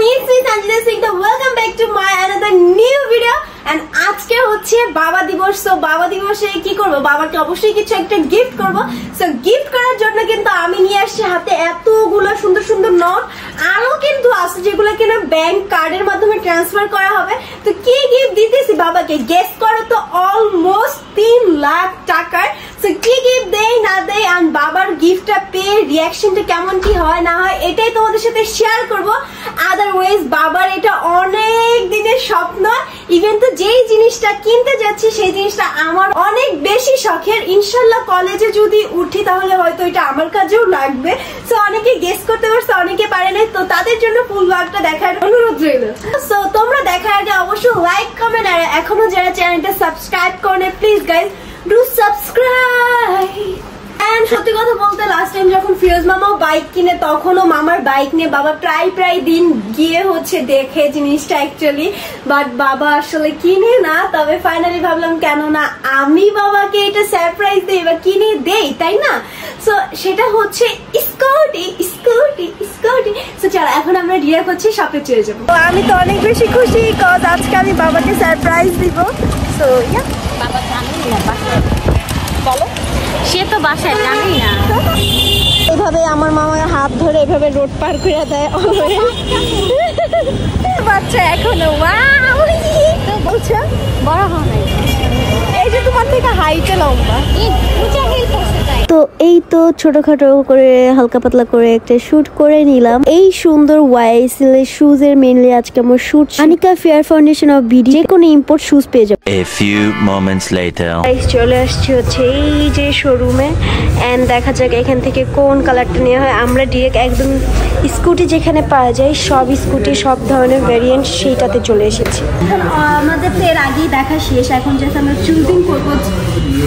it's me Sanjita Singh. Welcome back to my another new video. And আজকে হচ্ছে বাবা দিবস। সো বাবা দিবসে কি করব, বাবাকে অবশ্যই কিছু একটা গিফট করব। সো গিফট করার জন্য কিন্তু আমি নিয়ে আসছি হাতে এতগুলো সুন্দর সুন্দর নোট, আরো কিন্তু আছে যেগুলো কিনা ব্যাংক কার্ডের মাধ্যমে ট্রান্সফার করা হবে। তো কি গিফট দিতেছি বাবাকে গেস করো তো, অলমোস্ট 3 লাখ টাকার। সো কি গিফট দেই না দেই আর বাবার গিফটটা পেয়ে রিয়াকশনটা কেমন কি হয় না হয় এটাই তোমাদের সাথে শেয়ার করব। আদারওয়াইজ বাবার এটা অনেক দিনের স্বপ্ন, ইভেন তো যেই জিনিসটা কিনতে যাচ্ছি সেই জিনিসটা আমার অনেক বেশি শখের। ইনশাল্লাহ কলেজে যদি উঠি তাহলে হয়তো এটা আমার কাজেও লাগবে। সো অনেকে গেস করতে পারছে, অনেকে পারে নাই, তো তাদের জন্য ফুল ব্লগটা দেখার অনুরোধ রইল। সো তোমরা দেখার আগে অবশ্যই লাইক কমেন্ট আর এখনো যারা চ্যানেলটা সাবস্ক্রাইব করে প্লিজ গাইজ ডু সাবস্ক্রাইব। সত্যি কথা বলতে লাস্ট টাইম যখন ফিরোজ মামাও বাইক কিনে তখনও মামার বাইক নিয়ে বাবা প্রায় দিন গিয়ে হচ্ছে দেখে জিনিসটা অ্যাকচুয়ালি, বাট বাবা আসলে কিনে না। তবে ফাইনালি ভাবলাম কেন না আমি বাবাকে এটা সারপ্রাইজ দিই বা কিনে দেই, তাই না? সো সেটা হচ্ছে স্কুটি। সো চলো এখন আমরা ডিয়ার করছি, শপে চলে যাবো। আমি তো অনেক বেশি খুশি কজ আজকে আমি বাবাকে সারপ্রাইজ দিব। সো ইয়া বাবা জানেই না বাসায়, বলো সে তো বাসায় জানেই না। এভাবে আমার মামার হাত ধরে এভাবে রোড পার করে দেয় বাচ্চা এখনো। বলছো বড় হয় নাই, এই যে তোমার থেকে হাইটে লম্বা। তো এই তো ছোটখাটো করে হালকা পাতলা করে একটা শুট করে নিলাম। এই সুন্দর ওয়াইসিল শুজ এর মেইনলি আজকে আমার shoot Anika fair foundation of BD, যে কোনো ইম্পোর্ট শুজ পেয়ে যাবে। A few moments later চলে আসছি হচ্ছে এই যে শোরুমে, এন্ড দেখা যাক এখান থেকে কোন কালারটা নেওয়া হয়। আমরা ডিরেক্ট একদম স্কুটি যেখানে পাওয়া যায় সব স্কুটি সব ধরনের ভ্যারিয়েন্ট সেইটাতে চলে এসেছি। আমাদের তো এর আগেই দেখা শেষ, এখন যেটা আমরা চুজিং করবো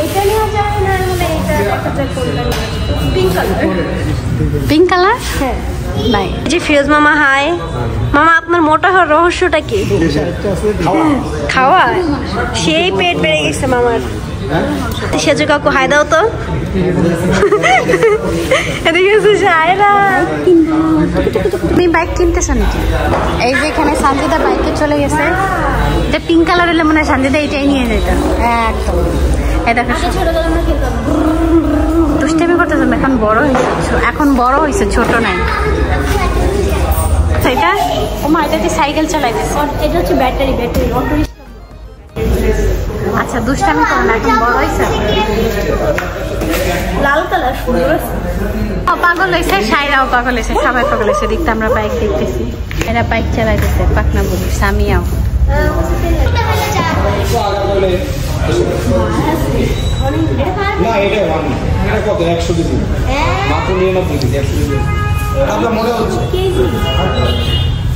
এটা নেওয়া যায় না হলে এটা দেখা যায় কোনটা। পিঙ্ক কালার হ্যাঁ নাই। যে ফিরোজ মামা, হাই মামা, আপনার মোটা হওয়ার রহস্যটা কি? খাওয়া। সেই পেট বেড়ে গেছে মামার। সেজু কাকু হাই দাও তো। তুমি বাইক কিনতেছো নাকি? এই যে এখানে সঞ্জিদা বাইকে চলে গেছে, এটা পিঙ্ক কালার হলে মনে হয় সঞ্জিদা এটাই নিয়ে যেত একদম। এই দেখো দুষ্টামি করতেছো, এখন বড় হয়েছে ছোট নাই। এটা ও মা, এটা দিয়ে সাইকেল চালাইতেছে। এটা হচ্ছে ব্যাটারি অটো। আচ্ছা দুষ্টামি করো না, এখন বড় হয়েছে। লাল কালার সুন্দর। পাগল হয়েছে, সাইরাও পাগল হয়েছে, সবাই পাগল হয়েছে। দেখতে আমরা বাইক দেখতেছি, এরা বাইক চালাইতেছে পাকনা বলি সামিয়াও।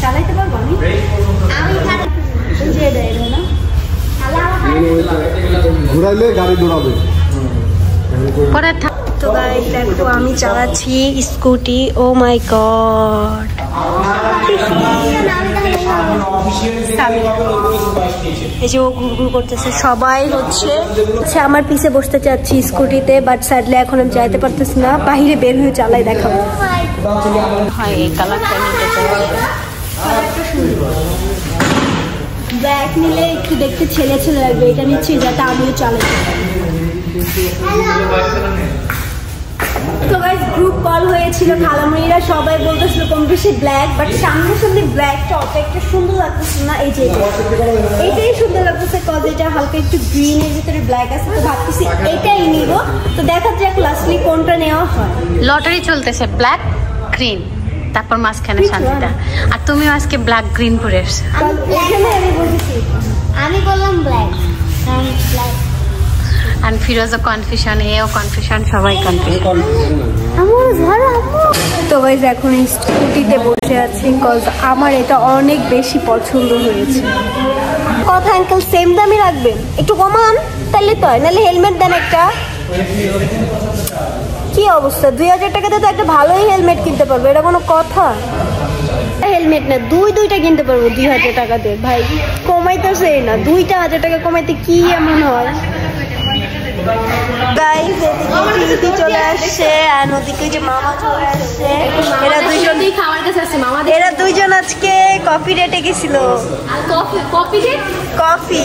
চালাইতে পারবো আমি ঘুরাইলে গাড়ি দৌড়াবে। তো গাইস দেখো আমি চালাচ্ছি স্কুটি। ও মাই গড, এই যে ও ঘুরঘুর করতেছে। সবাই হচ্ছে আমার পিছে বসতে চাচ্ছি স্কুটিতে, বাট স্যাডলি এখন আমি যাইতে পারতেছি না, বাহিরে বের হয়ে চালাই দেখাবো। হয় এই কালারটা নিতে চাই। ব্ল্যাক নিলে একটু দেখতে ছেলে লাগবে, এটা নিচ্ছি যাতে আমিও চালাতে পারি। তো গাইস গ্রুপ কল হয়েছিল, খালামণিরা সবাই বলতেছিল কম বেশি ব্ল্যাক, বাট সামনে ব্ল্যাকটা অত একটা সুন্দর লাগতেছে না। এই যে এটাই সুন্দর লাগতেছে কজ এটা হালকা একটু গ্রিনের ভিতরে ব্ল্যাক আছে, তো ভাবতেছি এটাই নিব। তো দেখা যাক লাস্টলি কোনটা নেওয়া হয়। লটারি চলতেছে ব্ল্যাক গ্রিন, তারপর মাঝখানে শান্তিটা। আর তুমি আজকে ব্ল্যাক গ্রিন পরে এসছো। আমি বললাম ব্ল্যাক। আর ফিরোজও কনফিউশন, এও কনফিউশন, সবাই কনফিউশন। তো গাইস এখন স্কুটিতে বসে আছি কজ আমার এটা অনেক বেশি পছন্দ হয়েছে। কথা আঙ্কেল সেম দামই রাখবেন, একটু কমান তাহলে তো, নাহলে হেলমেট দেন একটা। কি অবস্থা, 2000 টাকাতে তো একটা ভালোই হেলমেট কিনতে পারবো, এটা কোনো কথা? হেলমেট না দুইটা কিনতে পারবো 2000 টাকাতে। ভাই কমাইতেছে না, 2000 টাকা কমাইতে কি এমন হয়? গাইস এদিকে চলে আসছে আর ওদিকে যে মামা চলে আসছে। এরা দুইজন আজকে কফি ডেটে গেছিল। Coffee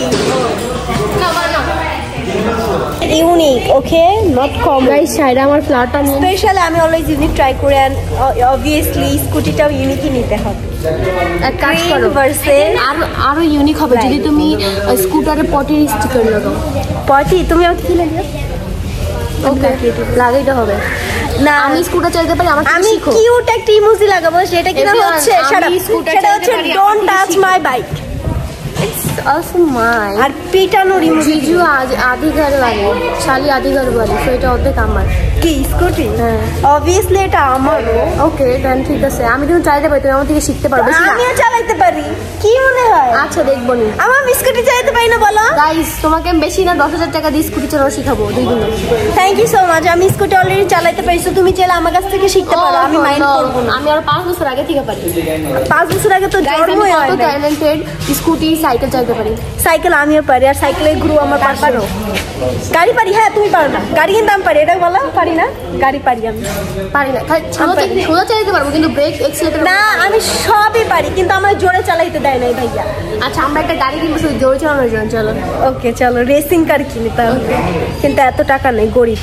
unique, okay, not common. Guys সাইডে আমার ফ্লাওয়ারটা স্পেশাল, আমি অলওয়েজ ইউনিক ট্রাই করি এন্ড অবভিয়াসলি স্কুটিটাও ইউনিকই নিতে হবে। এক কাজ করো, আরো ইউনিক হবে যদি তুমি স্কুটারে পটির স্টিকার লাগাও। পটি তুমি আমাকে কি লাগিও? ওকে লাগাইতে হবে না, আমি স্কুটার চালাতে পারি, আমি কিউট একটা ইমোজি লাগাবো, সেটা কিনা হচ্ছে সেটা হচ্ছে don't touch my bike. Also mine. আর পিটানোর ইমোজি জিজু আধি ঘর वाली, শালি আধি ঘর वाली, সো এটা অর্ধেক আমার। কি স্কুটি? হ্যাঁ অবভিয়াসলি এটা আমারও। ওকে দেন ঠিক আছে, আমি কিন্তু চালাতে পারি, তুমি আমার থেকে শিখতে পারবে। আমিও চালাতে পারি, কি মনে হয়? আচ্ছা দেখবো নি। আমার স্কুটি চালাতে পারি না বলো? গাইস তোমাকে আমি বেশি না 10,000 টাকা দিয়ে স্কুটি চালানো শিখাবো 2 দিন। Thank you so much. আমি স্কুটি অলরেডি চালাতে পারি, সো তুমি চাইলে আমার কাছ থেকে শিখতে পারো, আমি মাইন্ড করব না। আমি আর 5 বছর আগে থেকে পারি। 5 বছর আগে তো জন্মই হয় না। ট্যালেন্টেড, স্কুটি সাইকেল চালাতে পারি। সাইকেল আমিও পারি, আর সাইকেলের গুরু আমার পারো। গাড়ি পারি, হ্যাঁ তুমি পারো না। গাড়ি কিন্তু আমি পারি, এটা বলো পারি না। গাড়ি পারি আমি, পারি না। ছোট চালাতে পারবো কিন্তু ব্রেক এক্সিলারেটর না, আমি সবই পারি কিন্তু আমার জোরে চালাইতে দেয় নাই ভাইয়া। আচ্ছা আমরা একটা গাড়ি কিনবো জোরে চালানোর জন্য, চলো। ওকে চলো রেসিং কার কিনি তাহলে, কিন্তু এত টাকা নেই, গরিব।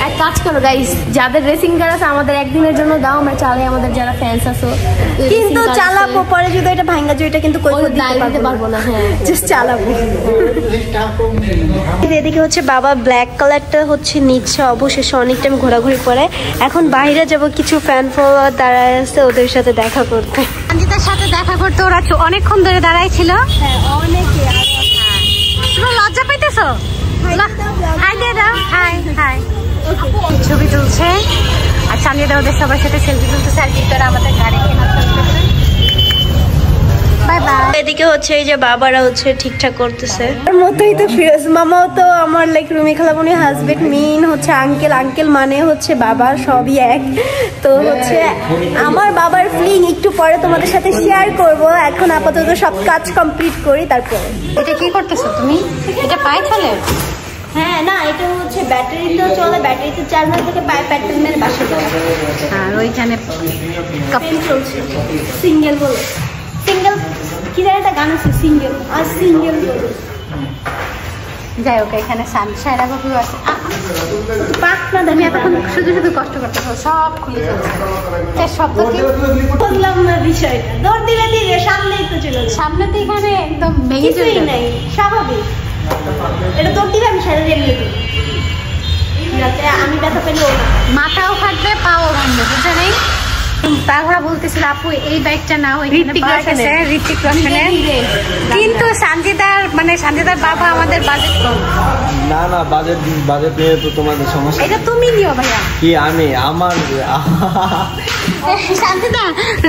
এক কাজ করো গাইস, যাদের রেসিং কার আছে আমাদের একদিনের জন্য দাও, আমরা চালাই, আমাদের যারা ফ্যান্স আছো। কিন্তু চালাবো, পরে যদি এটা ভাঙা যায় এটা কিন্তু কই দিতে পারবো না। হ্যাঁ জাস্ট চালাবো। এদিকে হচ্ছে বাবা ব্ল্যাক কালারটা হচ্ছে নিচ্ছে, অবশেষে অনেক টাইম ঘোরাঘুরি করে। এখন বাইরে যাব, কিছু ফ্যান ফলোয়ার দাঁড়ায় আছে, ওদের সাথে দেখা করতে। সঞ্জিতার সাথে দেখা করতে ওরা অনেকক্ষণ ধরে দাঁড়াই ছিল। হ্যাঁ অনেকে। তুমি লজ্জা পাইতেছো? হাই দিয়ে দাও, হাই হাই। ছবি তুলছে আর সঞ্জিতা ওদের সবার সাথে সেলফি তুলতেছে, আর ভিতরে আমাদের গাড়ি কেনা চলতেছে। Bye bye. এদিকে হচ্ছে এই যে বাবারা হচ্ছে ঠিকঠাক করতেছে। আর মতোই তো ফিরোজ মামাও তো আমার লাইক রুমি খালামণি হাজবেন্ড, মিন হচ্ছে আঙ্কেল, আঙ্কেল মানে হচ্ছে বাবা, সবই এক। তো হচ্ছে আমার বাবার ফিলিং একটু পরে তোমাদের সাথে শেয়ার করব। এখন আপাতত সব কাজ কমপ্লিট করি তারপরে। এটা কি করতেছো তুমি? এটা পায়ে চলে? হ্যাঁ না, এটা হচ্ছে ব্যাটারিতেও চলে, ব্যাটারিতে চার্জ না থেকে পায়ে প্যাটেল মেরে বাসা দেওয়া। আর ওইখানে কাপি চলছে সিঙ্গেল বলে, সিঙ্গেল কি জানি একটা গান আছে, সিঙ্গেল আর সিঙ্গেল বলে। যাই হোক, এখানে সানশাইরা কপিও আছে। পাক না তুমি এতক্ষণ শুধু শুধু কষ্ট করতেছো, সব খুলে ফেলছে। এর শব্দ কি? বললাম না বিষয়টা, দৌড় দিলে দিলে সামনেই তো চলে যাবে। সামনে তো এখানে একদম ভেঙে চলে কিছুই নাই, স্বাভাবিক। এটা দৌড় দিলে আমি সারা দিয়ে নিয়ে দিই, যাতে আমি ব্যথা পেলেও না। মাথাও ফাটবে, পাও ভাঙবে, বুঝে নেই? তারপরে বলতেছিল আপু এই বাইকটা নাও, ঋত্বিক রোশনের। কিন্তু সঞ্জিতার মানে সঞ্জিতার বাবা আমাদের বাজেট কম। না না, বাজেট নিয়ে তো তোমাদের সমস্যা। এটা তুমি নিও ভাইয়া। কি আমি আমার সঞ্জিতা,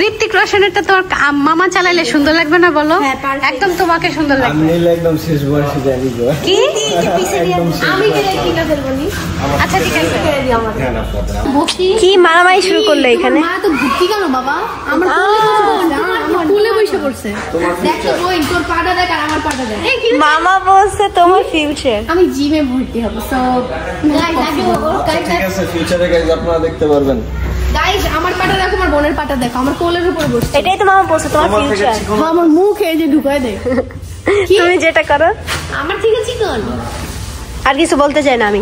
ঋত্বিক রোশনেরটা তোমার মামা চালাইলে সুন্দর লাগবে না বলো? একদম তোমাকে সুন্দর লাগবে। আমি নিলে একদম শেষ বয়সে জানি গো। কি আমি ঠিক আছে বলি। আচ্ছা ঠিক আছে, কি মারামারি শুরু করলো এখানে? মা তো ভর্তি কেন বাবা? আমার কোলে বসে পড়ছে। দেখো বই, তোর পাটা দেখ আর আমার পাটা দেখ। মামা বলছে তোমার ফিউচার। আমি জিমে ভর্তি হব, সো ঠিক আছে, ফিউচারে গাইস আপনারা দেখতে পারবেন। গাইস আমার পাটা দেখো, আমার বোনের পাটা দেখো, আমার কোলের উপর বসছে। এটাই তো মামা বলছে তোমার ফিউচার। আমার মুখ এই যে ঢুকায় দে। তুমি যেটা করো। আমার ঠিক আছে কোন? আর কিছু বলতে চাই না আমি,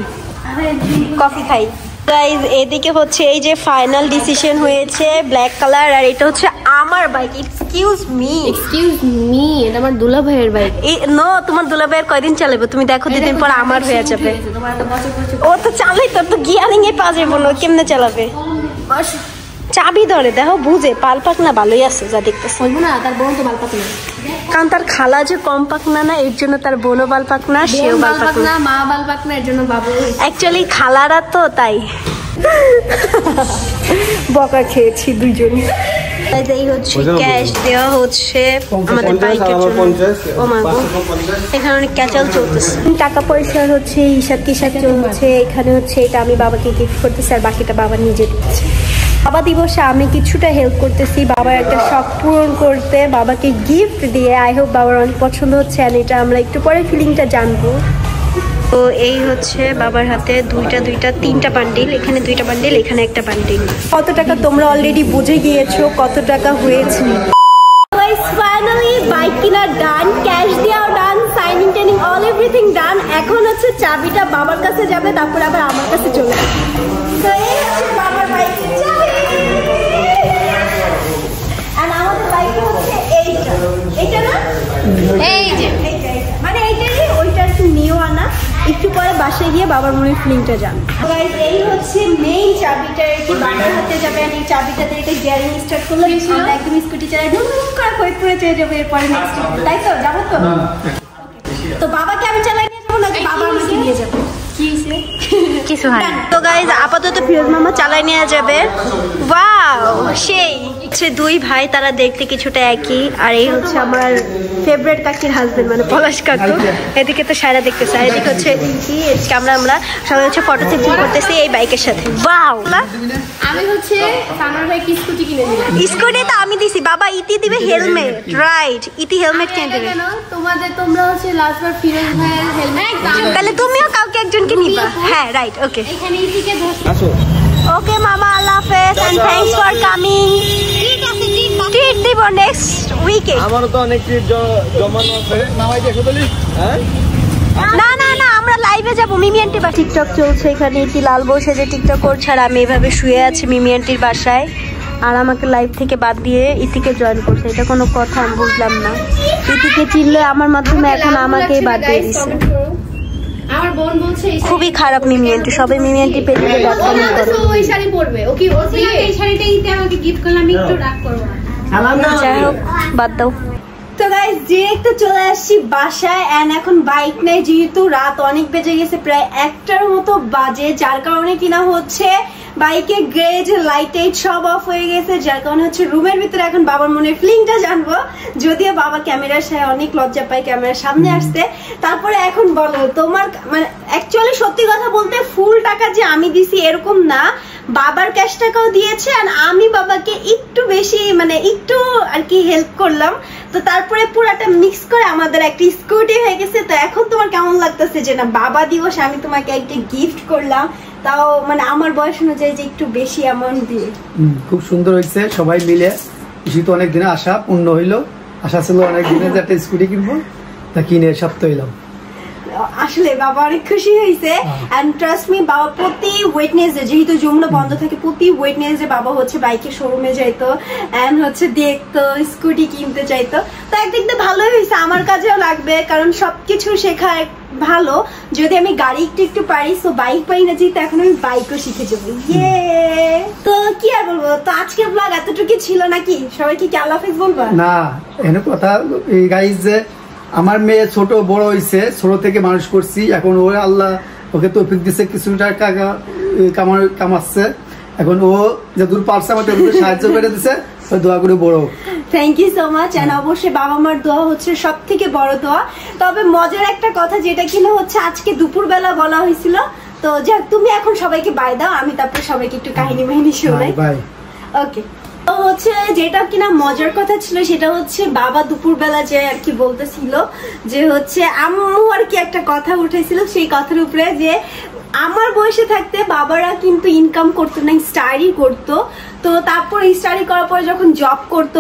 কফি খাই। গাইস এদিকে হচ্ছে এই যে ফাইনাল ডিসিশন হয়েছে ব্ল্যাক কালার, আর এটা হচ্ছে আমার বাইক। এক্সকিউজ মি, এটা আমার দুলা ভাইয়ের বাইক। নো, তোমার দুলা ভাইয়ের কয়দিন চালাবে তুমি দেখো, দুদিন পর আমার হয়ে যাবে। ও তো চালাই, তোর তো গিয়ারিং এ পা যাবে না, কেমনে চালাবে? চাবি ধরে দেখো, বুঝে পাল পাক না ভালোই আছে যা দেখতেছে। বলবো না তার বোন তো বাল পাক না, কারণ তার খালা যে কম পাক না, এর জন্য তার বোনও বাল পাক না, সেও বাল পাক না, মা বাল পাক না, এর জন্য বাবু। অ্যাকচুয়ালি খালারা তো তাই বকা খেয়েছি দুইজনই। এই হচ্ছে ক্যাশ দেওয়া হচ্ছে আমাদের বাইকের জন্য। ও মা গো, এখানে অনেক ক্যাচাল চলতেছে, টাকা পয়সা হচ্ছে হিসাব কিসাব চলছে। এখানে হচ্ছে এটা আমি বাবাকে গিফট করতেছি, আর বাকিটা বাবা নিজে দিচ্ছে। বাবা দিবসে আমি কিছুটা হেল্প করতেছি বাবার একটা শখ পূরণ করতে, বাবাকে গিফট দিয়ে। আই হোপ বাবার অনেক পছন্দ হচ্ছে, আর এটা আমরা একটু পরে ফিলিংটা জানবো। তো এই হচ্ছে বাবার হাতে তিনটা বান্ডিল, এখানে 2টা বান্ডিল, এখানে একটা বান্ডিল। কত টাকা তোমরা অলরেডি বুঝে গিয়েছো কত টাকা হয়েছে। ফাইনালি বাইক কিনা ডান, ক্যাশ দেওয়া ডান, সাইনিং টেনিং অল এভরিথিং ডান। এখন হচ্ছে চাবিটা বাবার কাছে যাবে, তারপর আবার আমার কাছে চলে আসবে। তো এই হচ্ছে বাবার বাইকের চাবি। আর আমাদের বাইক হচ্ছে এইটা না, এই যে মানে এইটারই, ওইটা একটু নিয়েও আনা। একটু পরে বাসায় গিয়ে বাবার মনে ফিলিংটা জান। এই হচ্ছে মেইন চাবিটা, কি বাবার হাতে যাবে। আর এই চাবিটাতে এটা গিয়ারিং স্টার্ট করলে আমরা একদম স্কুটি চালাই ঢুম করে কয়েকপুরে চলে যাবো। এরপরে নেক্সট, তাই তো যাবো তো। তো বাবাকে আমি চালাই নিয়ে যাবো, নাকি বাবা আমাকে নিয়ে যাবে? কিছু হয় না। তো গাইজ আপাতত ফিরোজ মামা চালাই নিয়ে যাবে। ওয়াও, সেই হচ্ছে 2 ভাই, তারা দেখতে কিছুটা একই। আর এই হচ্ছে আমার ফেভারিট কাকির হাজবেন্ড, মানে পলাশ কাকু। এদিকে তো সায়রা দেখতেছে, আর এদিকে হচ্ছে আমরা সবাই হচ্ছে ফটো সেলফি করতেছি এই বাইকের সাথে। ওয়াও, আমি হচ্ছে সানার ভাইকে স্কুটি কিনে দিলাম। স্কুটি তো আমি দিছি, বাবা ইতি দিবে হেলমেট। রাইট, ইতি হেলমেট কিনে দেবে। কেন তোমরা হচ্ছে লাস্টবার ফিরোজ ভাইয়ের হেলমেট, তাহলে তুমিও কাউকে একজনকে নিবা। হ্যাঁ রাইট, ওকে এখানে ইতিকে ধরছি। আসো। ওকে মামা, আল্লাহ হাফেজ এন্ড থ্যাঙ্কস ফর কামিং। ঠিক আছে, ট্রিট দিব নেক্সট উইকে। আমারও তো অনেক ট্রিট জমানো আছে। নামাই দেখো বলি। হ্যাঁ না না না, আমরা লাইভে যাবো মিমি আন্টি বা। টিকটক চলছে এখানে, ইতি লাল বসে যে টিকটক করছে, আর আমি এভাবে শুয়ে আছি মিমি আন্টির বাসায়। আর আমাকে লাইভ থেকে বাদ দিয়ে ইতিকে জয়েন করছে, এটা কোনো কথা? আমি বুঝলাম না। ইতিকে চিনলে আমার মাধ্যমে এখন আমাকেই বাদ দিয়ে দিচ্ছে। আমার বোন বলছে খুবই খারাপ মিমি আন্টি, সবাই মিমি আন্টি পেজে ব্যাড কমেন্ট করে। ওই শাড়ি পরবে, ওকে ওর বিয়ে, এই শাড়িটা ইতি আমাকে গিফট করলাম, আমি একটু রাগ করব না। যাই হোক, বাদ দাও। তো গাইস ডিরেক্ট চলে আসছি বাসায়। এন্ড এখন বাইক নেই, যেহেতু রাত অনেক বেজে গেছে, প্রায় 1টার মতো বাজে, যার কারণে কিনা হচ্ছে বাইকে গ্রেজ লাইট সব অফ হয়ে গেছে, যার কারণে হচ্ছে রুমের ভিতরে এখন বাবার মনের ফিলিংটা জানবো। যদিও বাবা ক্যামেরার সাথে অনেক লজ্জা পায় ক্যামেরার সামনে আসতে। তারপরে এখন বলো তোমার, মানে অ্যাকচুয়ালি সত্যি কথা বলতে ফুল টাকা যে আমি দিছি এরকম না, বাবার ক্যাশ টাকাও দিয়েছে। আর আমি বাবাকে একটু বেশি, মানে একটু আর কি হেল্প করলাম। তো তারপরে পুরাটা মিক্স করে আমাদের একটা স্কুটি হয়ে গেছে। তো এখন তোমার কেমন লাগতেছে যে না বাবা দিবস আমি তোমাকে একটা গিফট করলাম, তাও মানে আমার বয়স অনুযায়ী যে একটু বেশি অ্যামাউন্ট দিয়ে? খুব সুন্দর হয়েছে, সবাই মিলে খুশি। তো অনেক দিনে আশা পূর্ণ হইলো। আশা ছিল অনেক দিনে যে একটা স্কুটি কিনবো, তা কিনে সপ্তাহ হইলাম। আসলে বাবা অনেক খুশি হয়েছে। এন্ড ট্রাস্ট মি, বাবা প্রতি ওয়েডনেসডে, যেহেতু যমুনা বন্ধ থাকে, প্রতি ওয়েডনেসডে বাবা হচ্ছে বাইকের শোরুমে যাইতো এন্ড হচ্ছে দেখতো, স্কুটি কিনতে চাইতো। তো একদিক দিয়ে ভালোই হয়েছে, আমার কাজেও লাগবে, কারণ সবকিছু শেখা ভালো। যদি আমি গাড়ি একটু পারি, তো বাইক পাই না, যেহেতু এখন আমি বাইকও শিখে যাবো। ইয়ে, তো কি আর বলবো। তো আজকের ব্লগ এতটুকু ছিল নাকি? সবাইকে কি আল্লাহ হাফেজ বলবা? না, এনে কথা এই গাইজ যে আমার মেয়ে ছোট বড় হয়েছে, ছোট থেকে মানুষ করছি, এখন ও আল্লাহ ওকে তৌফিক দিচ্ছে, কিছু টাকা কামাচ্ছে। এখন ও যে দূর পারছে আমাকে সাহায্য করে দিচ্ছে, দোয়া করে বড়। Thank you so much. And অবশ্যই বাবা মার দোয়া হচ্ছে সব থেকে বড় দোয়া। তবে মজার একটা কথা যেটা কিনা হচ্ছে আজকে দুপুরবেলা বলা হয়েছিল, তো যাক তুমি এখন সবাইকে বাই দাও, আমি তারপর সবাইকে একটু কাহিনী বাহিনী শোনাই। বাই। ওকে। তো হচ্ছে যেটা কিনা মজার কথা ছিল সেটা হচ্ছে বাবা দুপুরবেলা যে আর কি বলতেছিল যে হচ্ছে আম্মু আর কি একটা কথা উঠেছিল, সেই কথার উপরে যে আমার বয়সে থাকতে বাবারা কিন্তু ইনকাম করতো না, স্টাডি করতো। তো তারপর স্টাডি করার পরে যখন জব করতো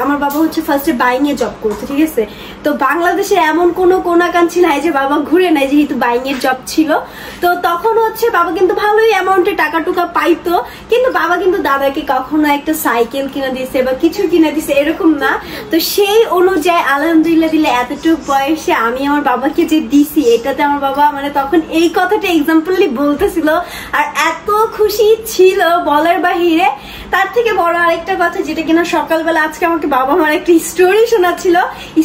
আমার বাবা হচ্ছে ফার্স্টে বাইং এ জব করতো, ঠিক আছে। তো বাংলাদেশে এমন কোনো কোনাকাঞ্চি নাই যে বাবা ঘুরে নাই, যেহেতু বাইং এর জব ছিল। তো তখন হচ্ছে বাবা কিন্তু ভালোই অ্যামাউন্টে টাকা টুকা পাইতো, কিন্তু বাবা কিন্তু দাদাকে কখনো একটা সাইকেল কিনে দিছে বা কিছু কিনে দিছে এরকম না। তো সেই অনুযায়ী আলহামদুলিল্লাহ দিলে এতটুকু বয়সে আমি আমার বাবাকে যে দিছি, এটাতে আমার বাবা মানে তখন এই কথাটা এক্সাম্পলি বলতেছিল, আর এত খুশি ছিল বলার বাহিরে। তার থেকে বড় আরেকটা কথা যেটা কিনা সকালবেলা আজকে আমাকে বাবা আমার একটা স্টোরি শোনাচ্ছিল।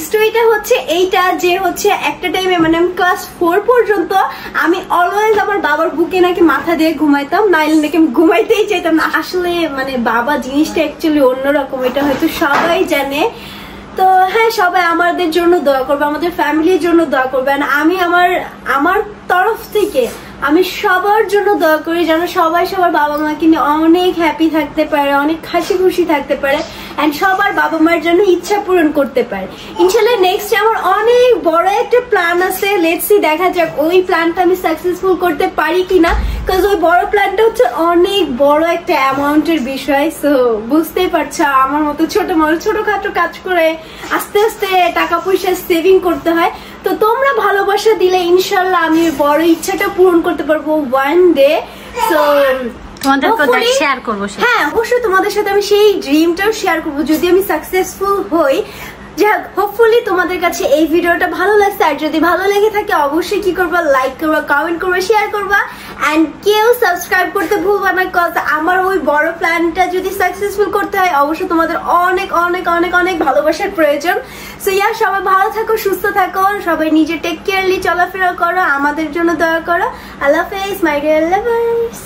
স্টোরিটা হচ্ছে এইটা যে হচ্ছে একটা টাইমে মানে আমি ক্লাস 4 পর্যন্ত আমি অলওয়েজ আমার বাবার বুকে নাকি মাথা দিয়ে ঘুমাইতাম, নাইলে নাকি আমি ঘুমাইতেই চাইতাম না। আসলে মানে বাবা জিনিসটা অ্যাকচুয়ালি অন্যরকম, এটা হয়তো সবাই জানে। তো হ্যাঁ, সবাই আমাদের জন্য দোয়া করবে, আমাদের ফ্যামিলির জন্য দোয়া করবেন। আমি আমার তরফ থেকে আমি সবার জন্য দোয়া করি যেন সবাই সবার বাবা মাকে নিয়ে অনেক হ্যাপি থাকতে পারে, অনেক হাসি খুশি থাকতে পারে, এন্ড সবার বাবা মায়ের জন্য ইচ্ছা পূরণ করতে পারে। ইনশাআল্লাহ নেক্সট আমার অনেক বড় একটা প্ল্যান আছে, লেটস সি, দেখা যাক ওই প্ল্যানটা আমি সাকসেসফুল করতে পারি কিনা, কারণ ওই বড় প্ল্যানটা হচ্ছে অনেক বড় একটা অ্যামাউন্টের বিষয়। সো বুঝতেই পারছো আমার মতো ছোটখাটো কাজ করে আস্তে আস্তে টাকা পয়সা সেভিং করতে হয়। তো তোমরা ভালোবাসা দিলে ইনশাআল্লাহ আমি বড় ইচ্ছাটা পূরণ করতে পারবো ওয়ান ডে। সো শেয়ার করবো। হ্যাঁ, অবশ্যই তোমাদের সাথে আমি সেই ড্রিমটাও শেয়ার করবো যদি আমি সাকসেসফুল হই। যাক, হোপফুলি তোমাদের কাছে এই ভিডিওটা ভালো লাগছে, আর যদি ভালো লেগে থাকে অবশ্যই কি করবা, লাইক করবা, কমেন্ট করবা, শেয়ার করবা, এন্ড কেউ সাবস্ক্রাইব করতে ভুলবা না, কজ আমার ওই বড় প্ল্যানটা যদি সাকসেসফুল করতে হয় অবশ্যই তোমাদের অনেক অনেক অনেক অনেক ভালোবাসার প্রয়োজন। সো ইয়া, সবাই ভালো থাকো, সুস্থ থাকো, সবাই নিজে টেক কেয়ারলি চলাফেরা করো, আমাদের জন্য দয়া করো। আল্লাহ হাফেজ মাই ডিয়ার লাভার্স।